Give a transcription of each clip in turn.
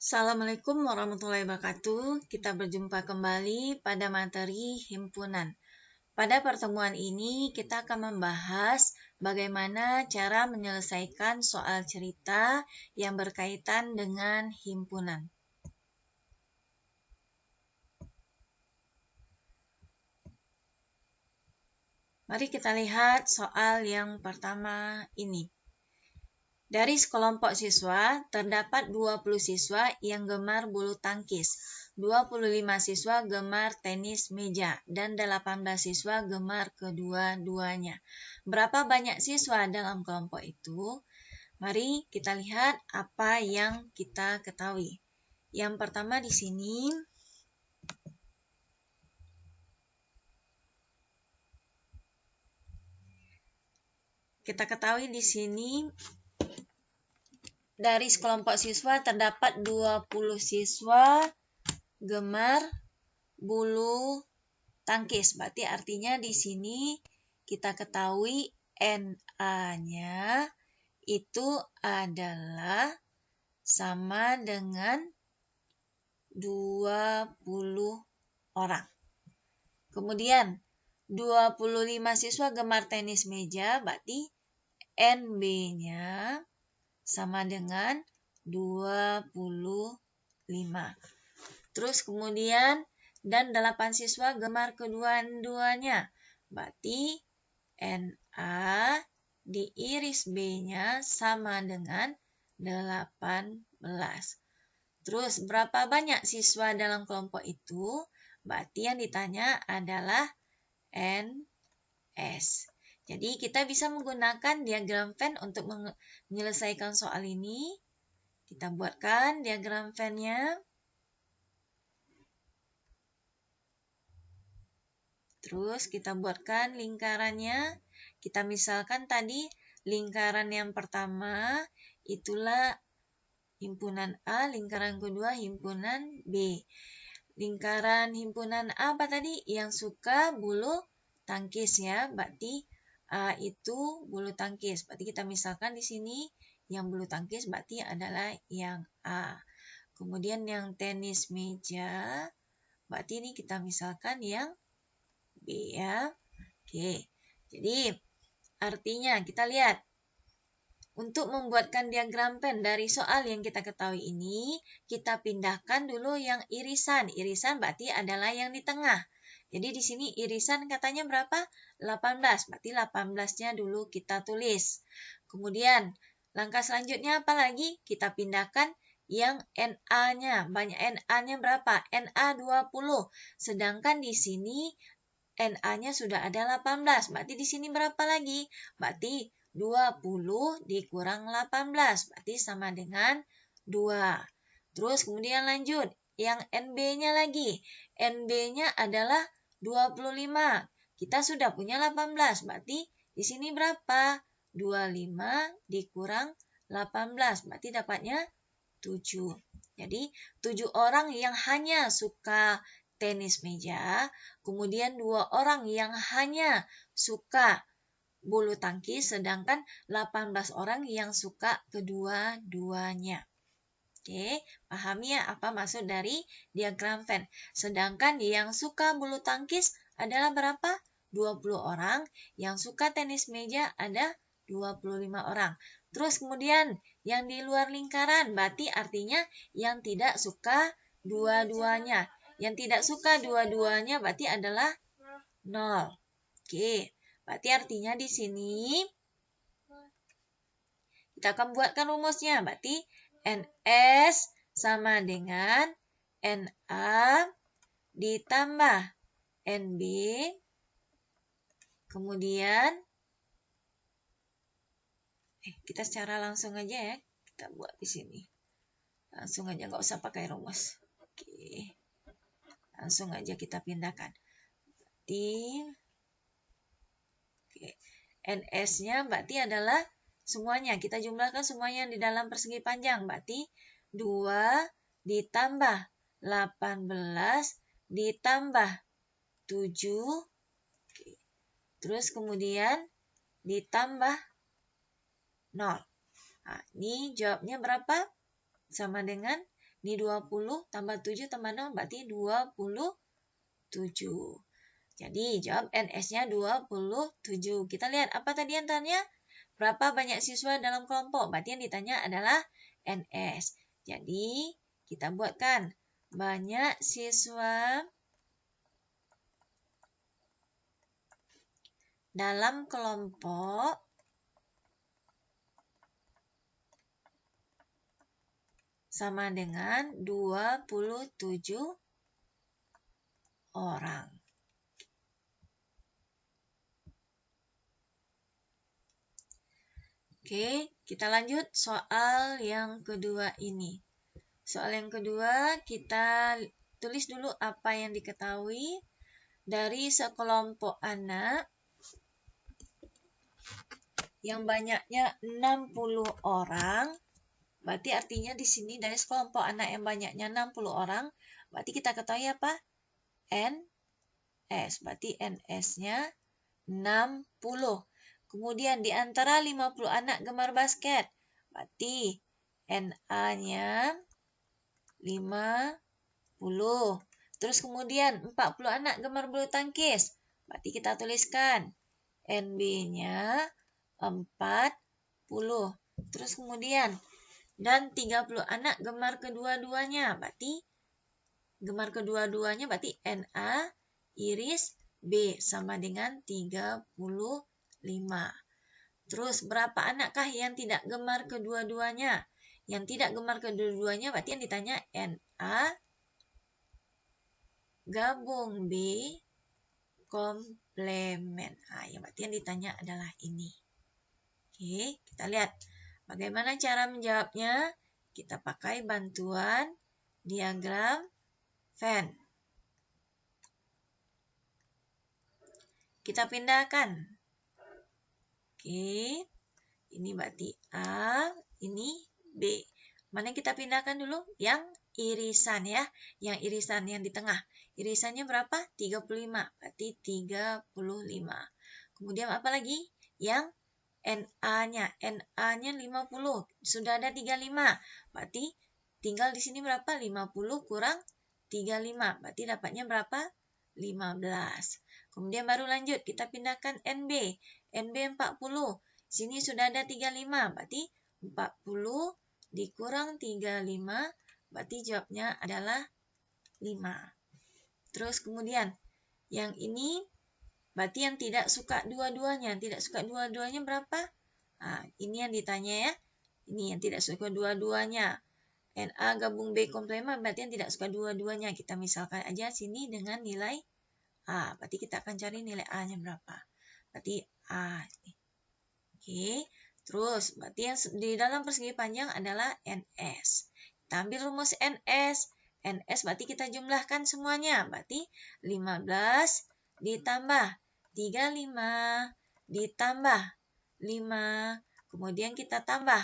Assalamualaikum warahmatullahi wabarakatuh. Kita berjumpa kembali pada materi himpunan. Pada pertemuan ini kita akan membahas bagaimana cara menyelesaikan soal cerita yang berkaitan dengan himpunan. Mari kita lihat soal yang pertama ini. Dari sekelompok siswa, terdapat 20 siswa yang gemar bulu tangkis, 25 siswa gemar tenis meja, dan 18 siswa gemar kedua-duanya. Berapa banyak siswa dalam kelompok itu? Mari kita lihat apa yang kita ketahui. Yang pertama di sini, kita ketahui di sini dari sekelompok siswa terdapat 20 siswa gemar bulu tangkis. Berarti artinya di sini kita ketahui NA-nya itu adalah sama dengan 20 orang. Kemudian 25 siswa gemar tenis meja, berarti NB-nya sama dengan 25. Terus kemudian dan 8 siswa gemar kedua-duanya. Berarti NA diiris B-nya sama dengan 18. Terus berapa banyak siswa dalam kelompok itu? Berarti yang ditanya adalah NS. Jadi kita bisa menggunakan diagram Venn untuk menyelesaikan soal ini. Kita buatkan diagram Venn-nya. Terus kita buatkan lingkarannya. Kita misalkan tadi lingkaran yang pertama itulah himpunan A, lingkaran kedua himpunan B. Lingkaran himpunan A apa tadi? Yang suka bulu tangkis ya. Berarti A itu bulu tangkis. Berarti kita misalkan di sini yang bulu tangkis berarti adalah yang A. Kemudian yang tenis meja berarti ini kita misalkan yang B ya. Oke. Jadi artinya kita lihat untuk membuatkan diagram Venn dari soal yang kita ketahui ini, kita pindahkan dulu yang irisan. Irisan berarti adalah yang di tengah. Jadi di sini irisan katanya berapa? 18. Berarti 18-nya dulu kita tulis. Kemudian langkah selanjutnya apa lagi? Kita pindahkan yang NA-nya. Banyak NA-nya berapa? NA 20. Sedangkan di sini NA-nya sudah ada 18. Berarti di sini berapa lagi? Berarti 20 dikurang 18. Berarti sama dengan 2. Terus kemudian lanjut. Yang NB-nya lagi. NB-nya adalah 25. Kita sudah punya 18. Berarti di sini berapa? 25 dikurang 18. Berarti dapatnya 7. Jadi 7 orang yang hanya suka tenis meja, kemudian 2 orang yang hanya suka bulu tangkis, sedangkan 18 orang yang suka kedua-duanya. Oke, pahami ya apa maksud dari diagram Venn. Sedangkan yang suka bulu tangkis adalah berapa? 20 orang, yang suka tenis meja ada 25 orang. Terus kemudian yang di luar lingkaran, berarti artinya yang tidak suka dua-duanya. Yang tidak suka dua-duanya berarti adalah 0. Oke, berarti artinya di sini kita akan buatkan rumusnya. Berarti NS sama dengan NA ditambah NB. Kemudian kita secara langsung aja ya. Kita buat di sini. Langsung aja, nggak usah pakai rumus. Oke. Langsung aja kita pindahkan. Oke. NS-nya berarti adalah semuanya. Kita jumlahkan semuanya di dalam persegi panjang. Berarti 2 ditambah 18 ditambah 7. Oke. Terus kemudian ditambah 0. Nah, ini jawabnya berapa? Sama dengan Ini 20 tambah 7 tambah 0 berarti 27. Jadi jawab NS-nya 27. Kita lihat apa tadi yang tanya? Berapa banyak siswa dalam kelompok? Berarti yang ditanya adalah NS. Jadi kita buatkan banyak siswa dalam kelompok sama dengan 27 orang. Oke, kita lanjut soal yang kedua ini. Soal yang kedua, kita tulis dulu apa yang diketahui dari sekelompok anak yang banyaknya 60 orang. Berarti artinya di sini dari sekelompok anak yang banyaknya 60 orang, berarti kita ketahui apa? NS. Berarti NS-nya 60. Kemudian di antara 50 anak gemar basket, berarti NA-nya 50. Terus kemudian 40 anak gemar bulu tangkis, berarti kita tuliskan NB-nya 40. Terus kemudian dan 30 anak gemar kedua-duanya, berarti gemar kedua-duanya berarti NA iris B sama dengan 35. Terus berapa anakkah yang tidak gemar kedua-duanya? Yang tidak gemar kedua-duanya berarti yang ditanya NA gabung B komplement. Nah, yang berarti yang ditanya adalah ini. Oke, kita lihat bagaimana cara menjawabnya. Kita pakai bantuan diagram Venn. Kita pindahkan. Oke, ini berarti A, ini B. Mana yang kita pindahkan dulu? Yang irisan ya. Yang irisan yang di tengah. Irisannya berapa? 35. Berarti 35. Kemudian apa lagi? Yang NA-nya. NA-nya 50. Sudah ada 35. Berarti tinggal di sini berapa? 50 kurang 35. Berarti dapatnya berapa? 15. Kemudian baru lanjut. Kita pindahkan NB. NB 40. Sini sudah ada 35. Berarti 40 dikurang 35. Berarti jawabnya adalah 5. Terus kemudian yang ini berarti yang tidak suka dua-duanya. Tidak suka dua-duanya berapa? Nah, ini yang ditanya ya. Ini yang tidak suka dua-duanya. NA gabung B komplement berarti yang tidak suka dua-duanya. Kita misalkan aja sini dengan nilai A. Berarti kita akan cari nilai A-nya berapa. Berarti A. Oke. Terus berarti yang di dalam persegi panjang adalah NS. Kita ambil rumus NS. NS berarti kita jumlahkan semuanya. Berarti 15 ditambah 35 ditambah 5. Kemudian kita tambah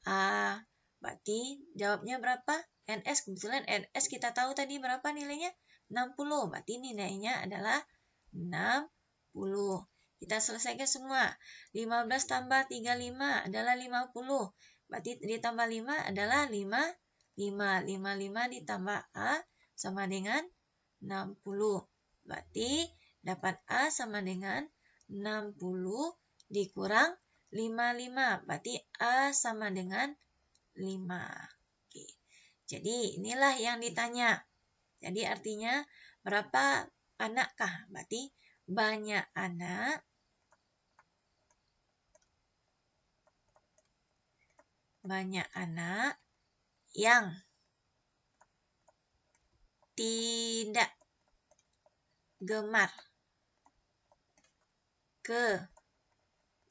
A. Berarti jawabnya berapa? NS. Kebetulan NS kita tahu tadi berapa nilainya? 60. Berarti nilainya adalah 60. Kita selesaikan semua. 15 tambah 35 adalah 50. Berarti ditambah 5 adalah 5. 55 ditambah A sama dengan 60. Berarti dapat A sama dengan 60 dikurang 55. Berarti A sama dengan 5. Oke. Jadi inilah yang ditanya. Jadi artinya berapa anakkah? Berarti banyak anak yang tidak gemar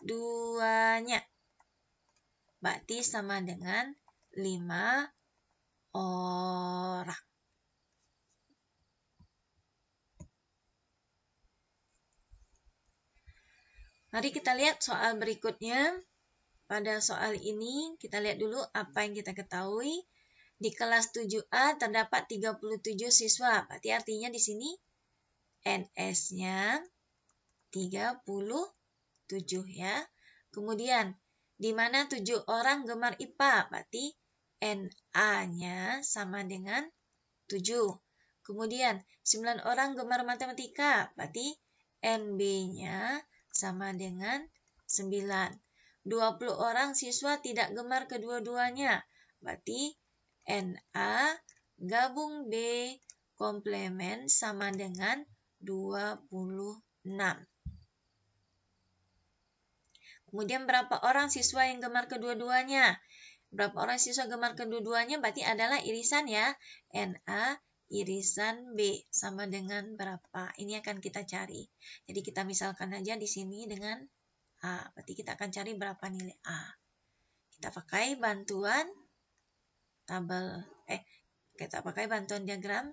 keduanya. Berarti sama dengan 5 orang. Mari kita lihat soal berikutnya. Pada soal ini kita lihat dulu apa yang kita ketahui. Di kelas 7A terdapat 37 siswa. Berarti artinya di sini NS-nya 37 ya. Kemudian di mana 7 orang gemar IPA, berarti NA-nya sama dengan 7. Kemudian 9 orang gemar matematika, berarti NB-nya sama dengan 9. 20 orang siswa tidak gemar kedua-duanya, berarti NA gabung B komplement sama dengan 26. Kemudian berapa orang siswa yang gemar kedua-duanya? Berapa orang siswa gemar kedua-duanya berarti adalah irisan ya. NA irisan B sama dengan berapa? Ini akan kita cari. Jadi kita misalkan aja di sini dengan A. Berarti kita akan cari berapa nilai A. Kita pakai bantuan kita pakai bantuan diagram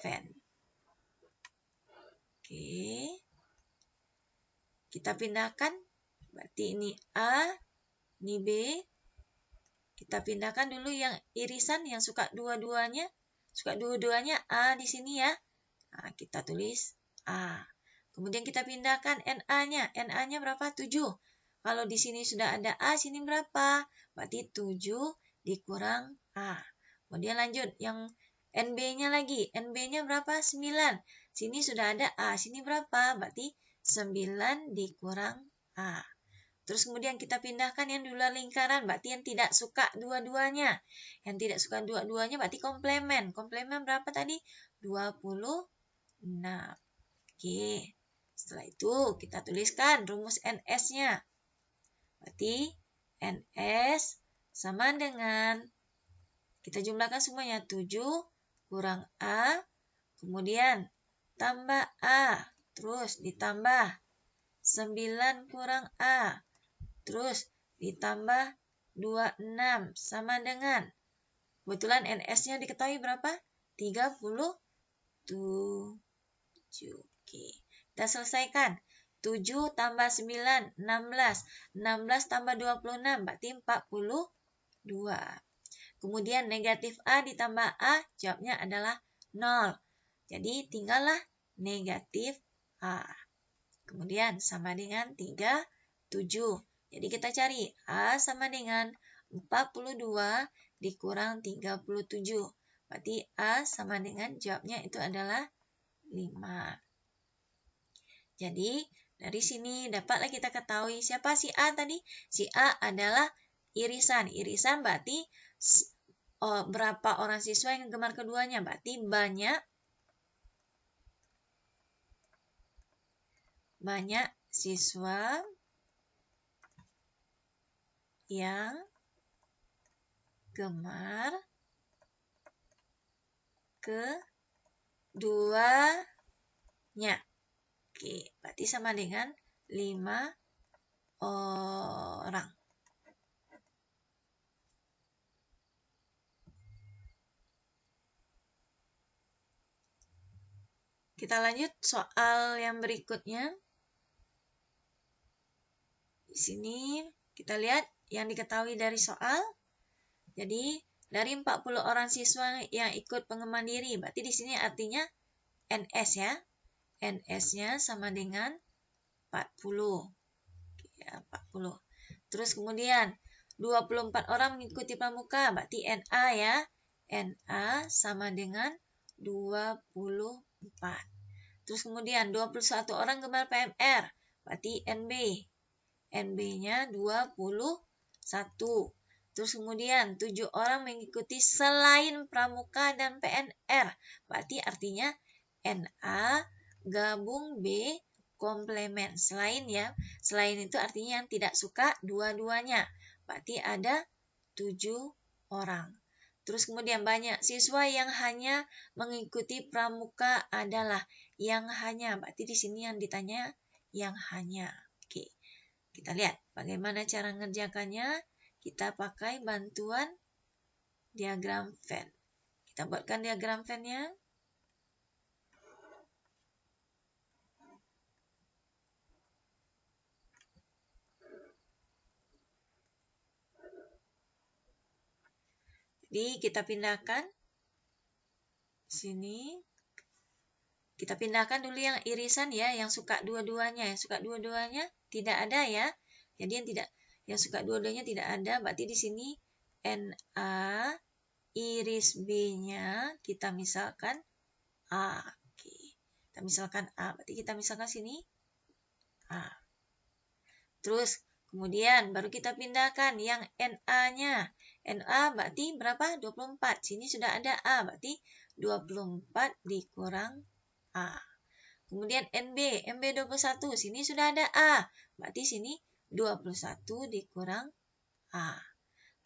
Venn. Oke. Kita pindahkan. Berarti ini A, ini B. Kita pindahkan dulu yang irisan yang suka dua-duanya. Suka dua-duanya A di sini ya. Nah, kita tulis A. Kemudian kita pindahkan NA-nya. NA-nya berapa? 7. Kalau di sini sudah ada A, sini berapa? Berarti 7 dikurang A. Kemudian lanjut yang NB-nya lagi. NB-nya berapa? 9. Sini sudah ada A. Sini berapa? Berarti 9 dikurang A. Terus kemudian kita pindahkan yang di luar lingkaran, berarti yang tidak suka dua-duanya. Yang tidak suka dua-duanya berarti komplement. Komplement berapa tadi? 26. Oke. Setelah itu kita tuliskan rumus NS-nya. Berarti NS sama dengan, kita jumlahkan semuanya, 7 kurang A, kemudian tambah A, terus ditambah 9 kurang A. Terus ditambah 26 sama dengan, kebetulan NS-nya diketahui berapa? 37. Oke, kita selesaikan. 7 tambah 9, 16. 16 tambah 26, berarti 42. Kemudian negatif A ditambah A, jawabnya adalah 0. Jadi tinggallah negatif A. Kemudian sama dengan 37. Jadi kita cari A sama dengan 42 dikurang 37. Berarti A sama dengan, jawabnya itu adalah 5. Jadi dari sini dapatlah kita ketahui siapa si A tadi. Si A adalah irisan. Irisan berarti berapa orang siswa yang gemar keduanya. Berarti banyak siswa yang gemar keduanya. Oke, berarti sama dengan 5 orang. Kita lanjut soal yang berikutnya. Di sini kita lihat yang diketahui dari soal. Jadi dari 40 orang siswa yang ikut pengembangan diri, berarti di sini artinya NS ya. NS-nya sama dengan 40. Ya, 40. Terus kemudian 24 orang mengikuti pramuka, berarti NA ya. NA sama dengan 24. Terus kemudian 21 orang gemar PMR, berarti NB. NB-nya 21. Terus kemudian 7 orang mengikuti selain pramuka dan PNR. Berarti artinya NA gabung B komplement. Selain ya. Selain itu artinya yang tidak suka dua-duanya. Berarti ada 7 orang. Terus kemudian banyak siswa yang hanya mengikuti pramuka adalah yang hanya. Berarti di sini yang ditanya yang hanya. Oke. Kita lihat bagaimana cara mengerjakannya. Kita pakai bantuan diagram Venn. Kita buatkan diagram Venn-nya. Jadi kita pindahkan sini. Kita pindahkan dulu yang irisan ya, yang suka dua-duanya. Yang suka dua-duanya tidak ada ya. Jadi yang suka dua-duanya tidak ada, berarti di sini NA iris B-nya kita misalkan A. Oke. Kita misalkan A. Berarti kita misalkan sini A. Terus kemudian baru kita pindahkan yang NA-nya. NA berarti berapa? 24. Sini sudah ada A. Berarti 24 dikurang A. Kemudian NB. NB 21. Sini sudah ada A. Berarti sini 21 dikurang A.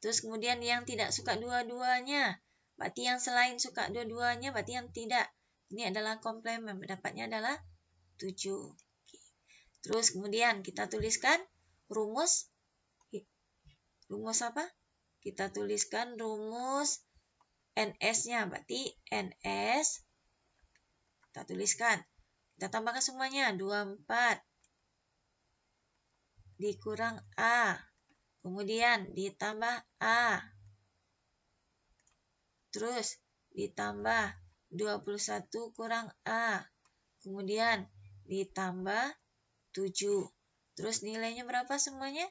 Terus kemudian yang tidak suka dua-duanya. Berarti yang selain suka dua-duanya, berarti yang tidak. Ini adalah komplement. Pendapatnya adalah 7. Oke. Terus kemudian kita tuliskan rumus. Rumus apa? Kita tuliskan rumus NS-nya. Berarti NS. Kita tuliskan. Kita tambahkan semuanya. 24 dikurang A. Kemudian ditambah A. Terus ditambah 21 kurang A. Kemudian ditambah 7. Terus nilainya berapa semuanya?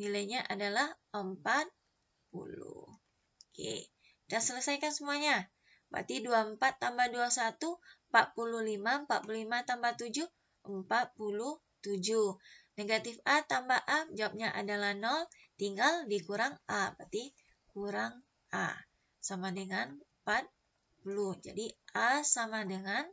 Nilainya adalah 40. Oke, kita selesaikan semuanya. Berarti 24 tambah 21, 45. 45 tambah 7, 47. Negatif A tambah A, jawabnya adalah 0. Tinggal dikurang A, berarti kurang A. Sama dengan 40. Jadi A sama dengan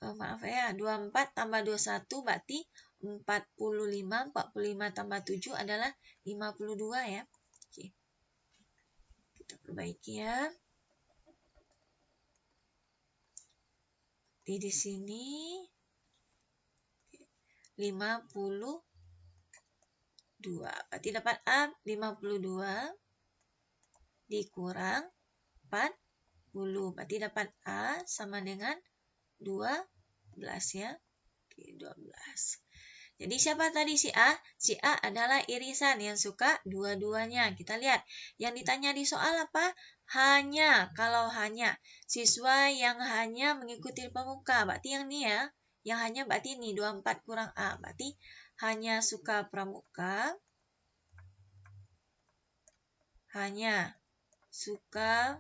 24 tambah 21 berarti 45. 45 tambah 7 adalah 52 ya. Oke. Kita perbaiki ya. Di sini 52. Berarti dapat A 52 dikurang 40. Berarti dapat A sama dengan 12 ya. Oke, 12. Jadi siapa tadi si A? Si A adalah irisan yang suka dua-duanya. Kita lihat. Yang ditanya di soal apa? Hanya. Kalau hanya. Siswa yang hanya mengikuti pramuka. Berarti yang ini ya. Yang hanya berarti ini 24 kurang A. Berarti hanya suka pramuka. Hanya suka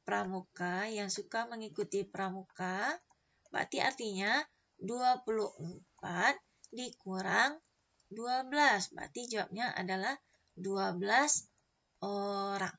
pramuka. Yang suka mengikuti pramuka. Berarti artinya 24 dikurang 12. Berarti jawabnya adalah 12 orang.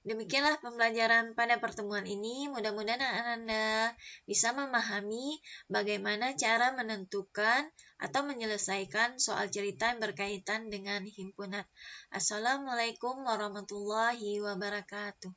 Demikianlah pembelajaran pada pertemuan ini. Mudah-mudahan Anda bisa memahami bagaimana cara menentukan atau menyelesaikan soal cerita yang berkaitan dengan himpunan. Assalamualaikum warahmatullahi wabarakatuh.